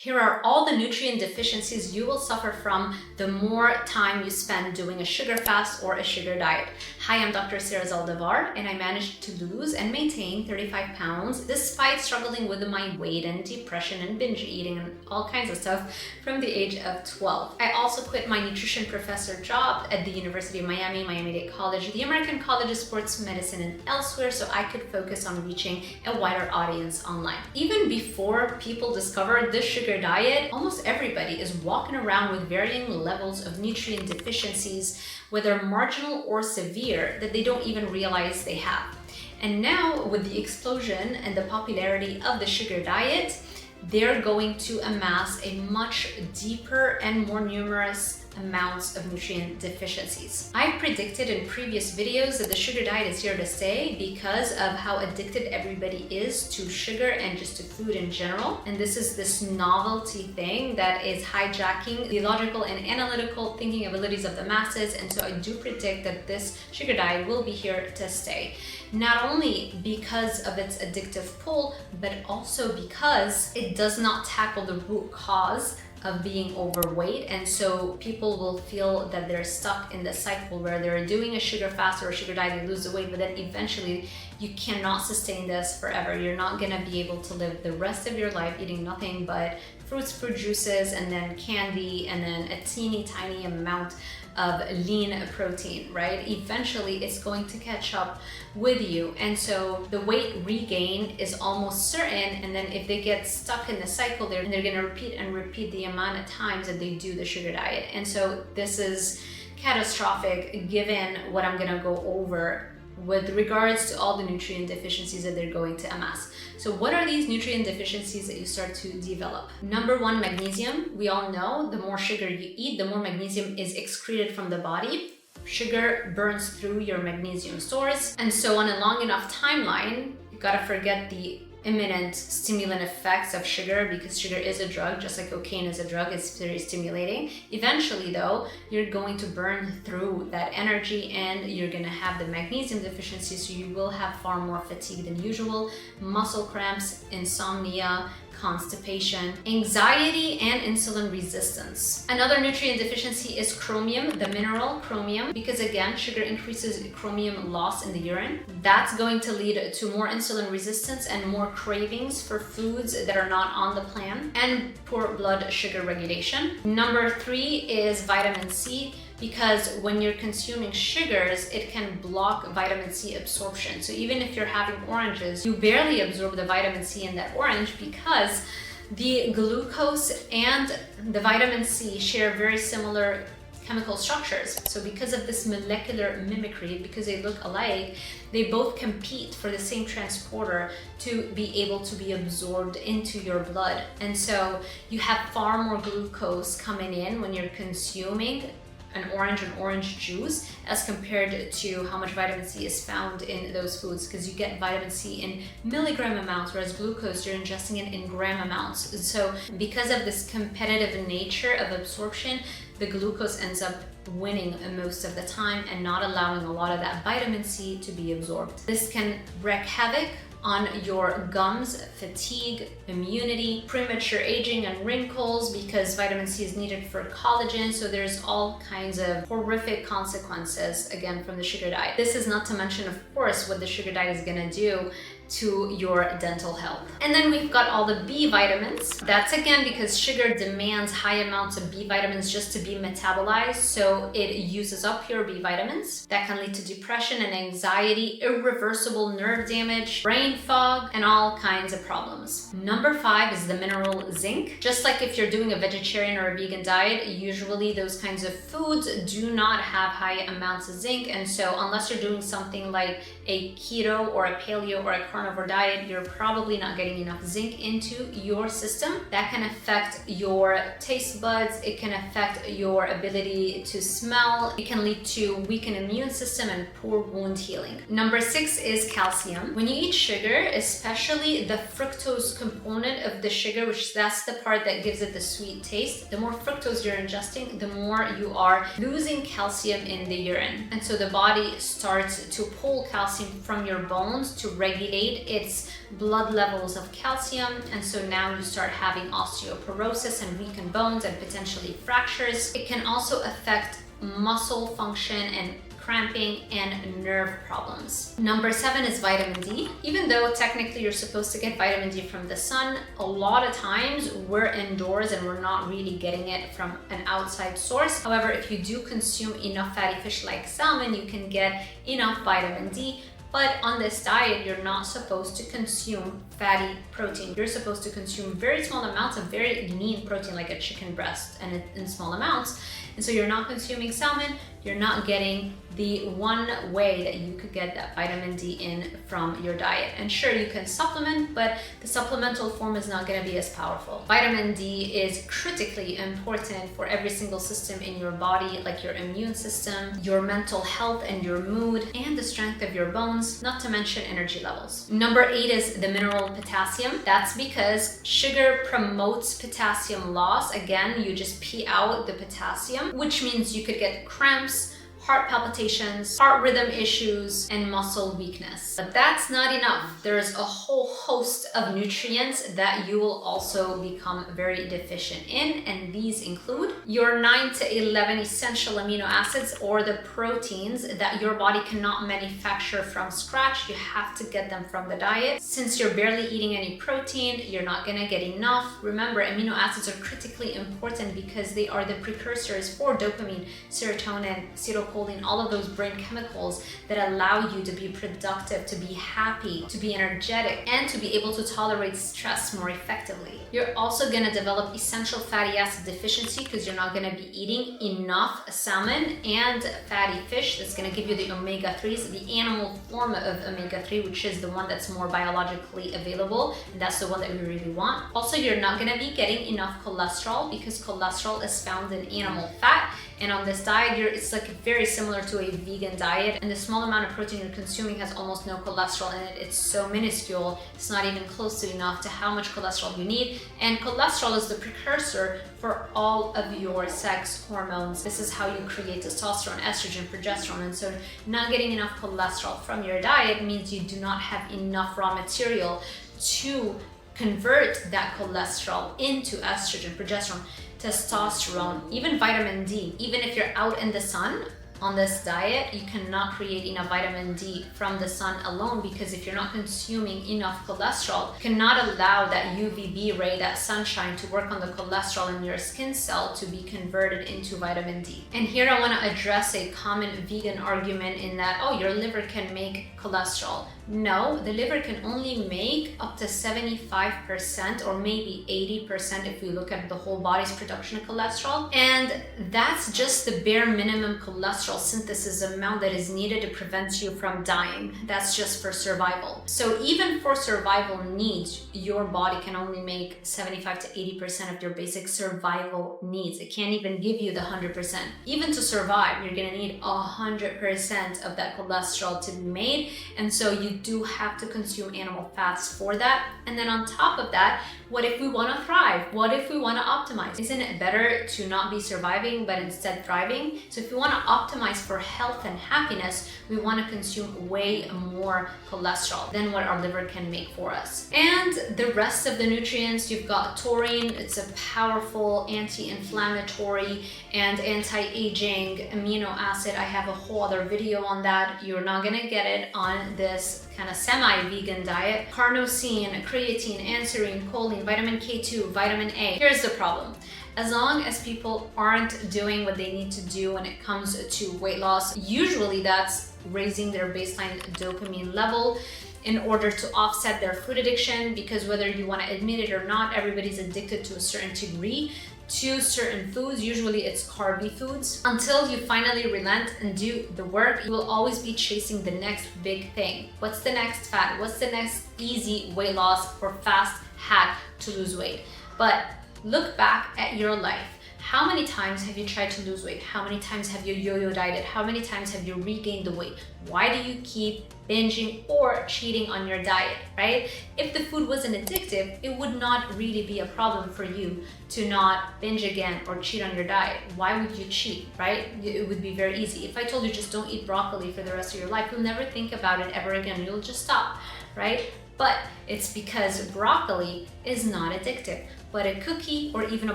Here are all the nutrient deficiencies you will suffer from the more time you spend doing a sugar fast or a sugar diet. Hi, I'm Dr. Zaldivar, and I managed to lose and maintain 35 pounds despite struggling with my weight and depression and binge eating and all kinds of stuff from the age of 12. I also quit my nutrition professor job at the University of Miami, Miami-Dade College, the American College of Sports Medicine, and elsewhere so I could focus on reaching a wider audience online. Even before people discovered this sugar diet, almost everybody is walking around with varying levels of nutrient deficiencies, whether marginal or severe, that they don't even realize they have. And now, with the explosion and the popularity of the sugar diet, they're going to amass a much deeper and more numerous amounts of nutrient deficiencies. I predicted in previous videos that the sugar diet is here to stay because of how addicted everybody is to sugar and just to food in general. And this is this novelty thing that is hijacking the logical and analytical thinking abilities of the masses. And so I do predict that this sugar diet will be here to stay. Not only because of its addictive pull, but also because it does not tackle the root cause of being overweight, and so people will feel that they're stuck in the cycle where they're doing a sugar fast or a sugar diet, they lose the weight, but then eventually you cannot sustain this forever. You're not gonna be able to live the rest of your life eating nothing but fruits, fruit juices, and then candy, and then a teeny tiny amount of lean protein, right? Eventually it's going to catch up with you. And so the weight regain is almost certain. And then if they get stuck in the cycle, they're gonna repeat and repeat the amount of times that they do the sugar diet. And so this is catastrophic given what I'm gonna go over with regards to all the nutrient deficiencies that they're going to amass. So what are these nutrient deficiencies that you start to develop? Number one, magnesium. We all know the more sugar you eat, the more magnesium is excreted from the body. Sugar burns through your magnesium stores. And so on a long enough timeline, you gotta forget the imminent stimulant effects of sugar, because sugar is a drug, just like cocaine is a drug, it's very stimulating. Eventually though, you're going to burn through that energy and you're gonna have the magnesium deficiency, so you will have far more fatigue than usual, muscle cramps, insomnia, constipation, anxiety, and insulin resistance. Another nutrient deficiency is chromium, the mineral chromium, because again, sugar increases chromium loss in the urine. That's going to lead to more insulin resistance and more cravings for foods that are not on the plan, and poor blood sugar regulation. Number three is vitamin C, because when you're consuming sugars, it can block vitamin C absorption. So even if you're having oranges, you barely absorb the vitamin C in that orange because the glucose and the vitamin C share very similar chemical structures. So because of this molecular mimicry, because they look alike, they both compete for the same transporter to be able to be absorbed into your blood. And so you have far more glucose coming in when you're consuming an orange juice as compared to how much vitamin C is found in those foods, because you get vitamin C in milligram amounts, whereas glucose, you're ingesting it in gram amounts. So because of this competitive nature of absorption, the glucose ends up winning most of the time and not allowing a lot of that vitamin C to be absorbed. This can wreak havoc on your gums, fatigue, immunity, premature aging, and wrinkles, because vitamin C is needed for collagen. So there's all kinds of horrific consequences, again, from the sugar diet. This is not to mention, of course, what the sugar diet is gonna do to your dental health. And then we've got all the B vitamins. That's again because sugar demands high amounts of B vitamins just to be metabolized, so it uses up your B vitamins. That can lead to depression and anxiety, irreversible nerve damage, brain fog, and all kinds of problems. Number five is the mineral zinc. Just like if you're doing a vegetarian or a vegan diet, usually those kinds of foods do not have high amounts of zinc, and so unless you're doing something like a keto or a paleo or a carnivore diet, you're probably not getting enough zinc into your system. That can affect your taste buds, it can affect your ability to smell, it can lead to weakened immune system and poor wound healing. Number six is calcium. When you eat sugar, especially the fructose component of the sugar, which that's the part that gives it the sweet taste, the more fructose you're ingesting, the more you are losing calcium in the urine. And so the body starts to pull calcium from your bones to regulate elevate its blood levels of calcium, and so now you start having osteoporosis and weakened bones and potentially fractures. It can also affect muscle function and cramping and nerve problems. Number 7 is vitamin D. Even though technically you're supposed to get vitamin D from the sun, a lot of times we're indoors and we're not really getting it from an outside source. However, if you do consume enough fatty fish like salmon, you can get enough vitamin D. But on this diet, you're not supposed to consume fatty protein. You're supposed to consume very small amounts of very lean protein, like a chicken breast, and in small amounts. And so you're not consuming salmon, you're not getting the one way that you could get that vitamin D in from your diet. And sure, you can supplement, but the supplemental form is not going to be as powerful. Vitamin D is critically important for every single system in your body, like your immune system, your mental health and your mood, and the strength of your bones, not to mention energy levels. Number 8 is the mineral potassium. That's because sugar promotes potassium loss. Again, you just pee out the potassium, which means you could get cramps, heart palpitations, heart rhythm issues, and muscle weakness. But that's not enough. There's a whole host of nutrients that you will also become very deficient in, and these include your 9 to 11 essential amino acids, or the proteins that your body cannot manufacture from scratch. You have to get them from the diet. Since you're barely eating any protein, you're not gonna get enough. Remember, amino acids are critically important because they are the precursors for dopamine, serotonin, acetylcholine, all of those brain chemicals that allow you to be productive, to be happy, to be energetic, and to be able to tolerate stress more effectively. You're also going to develop essential fatty acid deficiency because you're not going to be eating enough salmon and fatty fish. That's going to give you the omega-3s, the animal form of omega-3, which is the one that's more biologically available, and that's the one that we really want. Also, you're not going to be getting enough cholesterol because cholesterol is found in animal fat. And on this diet, it's like very similar to a vegan diet, and the small amount of protein you're consuming has almost no cholesterol in it. It's so minuscule, it's not even close to enough to how much cholesterol you need. And cholesterol is the precursor for all of your sex hormones. This is how you create testosterone, estrogen, progesterone. And so not getting enough cholesterol from your diet means you do not have enough raw material to convert that cholesterol into estrogen, progesterone, testosterone, even vitamin D. Even if you're out in the sun on this diet, you cannot create enough vitamin D from the sun alone, because if you're not consuming enough cholesterol, you cannot allow that UVB ray, that sunshine, to work on the cholesterol in your skin cell to be converted into vitamin D. And here I want to address a common vegan argument in that, oh, your liver can make cholesterol. No, the liver can only make up to 75% or maybe 80% if we look at the whole body's production of cholesterol. And that's just the bare minimum cholesterol synthesis amount that is needed to prevent you from dying. That's just for survival. So even for survival needs, your body can only make 75 to 80% of your basic survival needs. It can't even give you the 100%. Even to survive, you're gonna need 100% of that cholesterol to be made. And so you do have to consume animal fats for that. And then on top of that, what if we want to thrive? What if we want to optimize? Isn't it better to not be surviving but instead thriving? So if we want to optimize for health and happiness, we want to consume way more cholesterol than what our liver can make for us. And the rest of the nutrients, you've got taurine. It's a powerful anti-inflammatory and anti-aging amino acid. I have a whole other video on that. You're not going to get it on this kind of semi-vegan diet. Carnosine, creatine, anserine, choline, vitamin K2, vitamin A. Here's the problem. As long as people aren't doing what they need to do when it comes to weight loss, usually that's raising their baseline dopamine level in order to offset their food addiction, because whether you want to admit it or not, everybody's addicted to a certain degree to certain foods. Usually it's carby foods. Until you finally relent and do the work, you will always be chasing the next big thing. What's the next fad? What's the next easy weight loss or fast hack to lose weight? But look back at your life. How many times have you tried to lose weight? How many times have you yo-yo dieted? How many times have you regained the weight? Why do you keep binging or cheating on your diet, right? If the food wasn't addictive, it would not really be a problem for you to not binge again or cheat on your diet. Why would you cheat, right? It would be very easy. If I told you just don't eat broccoli for the rest of your life, you'll never think about it ever again. You'll just stop. right? But it's because broccoli is not addictive. But a cookie or even a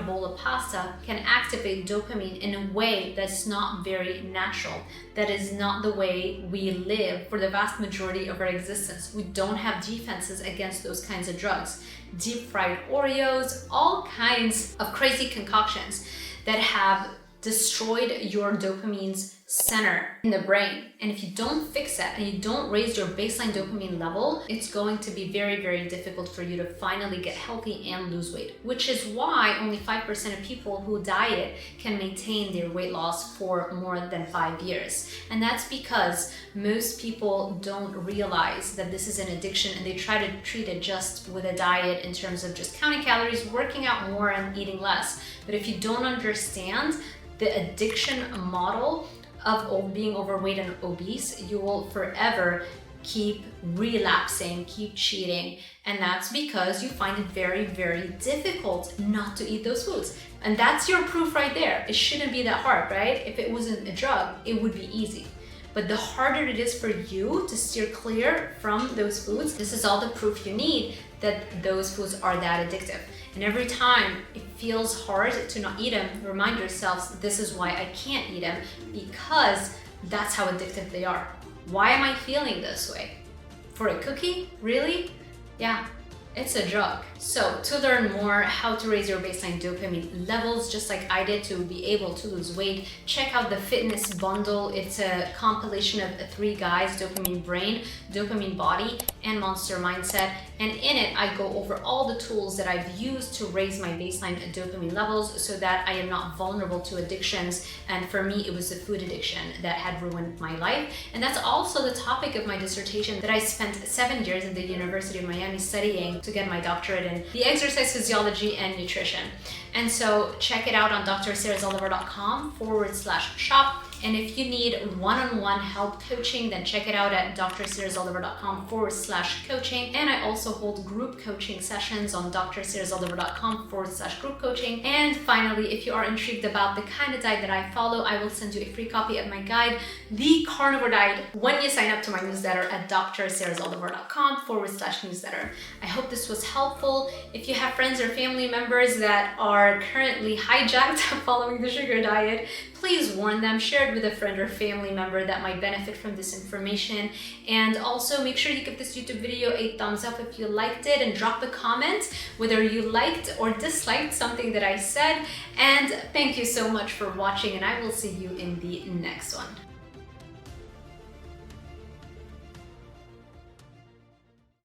bowl of pasta can activate dopamine in a way that's not very natural. That is not the way we live for the vast majority of our existence. We don't have defenses against those kinds of drugs. Deep fried Oreos, all kinds of crazy concoctions that have destroyed your dopamine's center in the brain. And if you don't fix that and you don't raise your baseline dopamine level, it's going to be very, very difficult for you to finally get healthy and lose weight, which is why only 5% of people who diet can maintain their weight loss for more than 5 years. And that's because most people don't realize that this is an addiction, and they try to treat it just with a diet in terms of just counting calories, working out more, and eating less. But if you don't understand the addiction model of being overweight and obese, you will forever keep relapsing, keep cheating. And that's because you find it very, very difficult not to eat those foods. And that's your proof right there. It shouldn't be that hard, right? If it wasn't a drug, it would be easy. But the harder it is for you to steer clear from those foods, this is all the proof you need that those foods are that addictive. And every time it feels hard to not eat them, remind yourselves, this is why I can't eat them, because that's how addictive they are. Why am I feeling this way? For a cookie? Really? Yeah, it's a drug. So to learn more how to raise your baseline dopamine levels, just like I did, to be able to lose weight, check out the fitness bundle. It's a compilation of 3 guides: Dopamine Brain, Dopamine Body, and Monster Mindset. And in it, I go over all the tools that I've used to raise my baseline dopamine levels so that I am not vulnerable to addictions. And for me, it was the food addiction that had ruined my life. And that's also the topic of my dissertation that I spent 7 years at the University of Miami studying to get my doctorate in the Exercise Physiology and Nutrition. And so check it out on drzaldivar.com/shop. And if you need one-on-one help coaching, then check it out at drzaldivar.com/coaching. And I also hold group coaching sessions on drzaldivar.com/group coaching. And finally, if you are intrigued about the kind of diet that I follow, I will send you a free copy of my guide, The Carnivore Diet, when you sign up to my newsletter at drzaldivar.com/newsletter. I hope this was helpful. If you have friends or family members that are currently hijacked following the sugar diet, please warn them, share it with a friend or family member that might benefit from this information. And also make sure you give this YouTube video a thumbs up if you liked it, and drop a comment whether you liked or disliked something that I said. And thank you so much for watching, and I will see you in the next one.